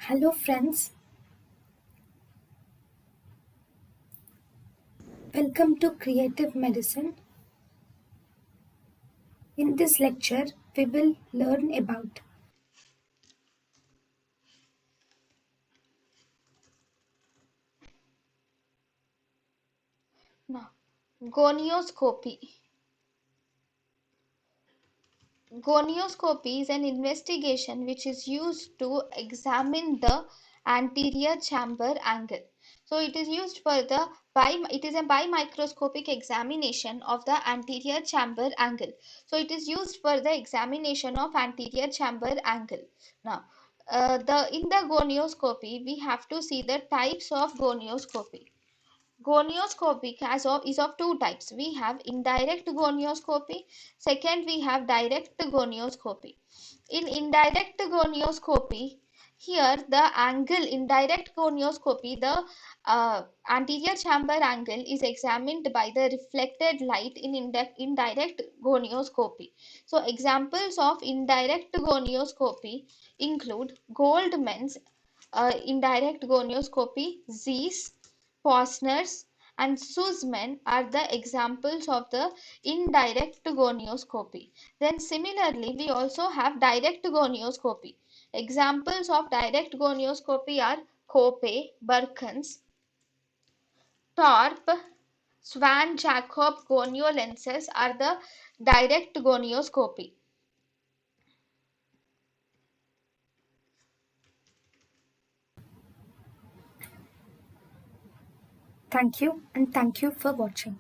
Hello friends, welcome to Creative Medicine. In this lecture, we will learn about Now, gonioscopy. Gonioscopy is an investigation which is used to examine the anterior chamber angle. So it is used for the it is a bimicroscopic examination of the anterior chamber angle. So it is used for the examination of anterior chamber angle. Now, in the gonioscopy, we have to see the types of gonioscopy. Gonioscopy is of two types. We have indirect gonioscopy. Second, we have direct gonioscopy. In indirect gonioscopy, here the angle in direct gonioscopy, the anterior chamber angle is examined by the reflected light in indirect gonioscopy. So examples of indirect gonioscopy include Goldman's indirect gonioscopy, Zeiss, Posner's, and Sussman are the examples of the indirect gonioscopy. Then similarly, we also have direct gonioscopy. Examples of direct gonioscopy are Cope, Birkens, Torp, Swan-Jacob gonio lenses are the direct gonioscopy. thank you and thank you for watching.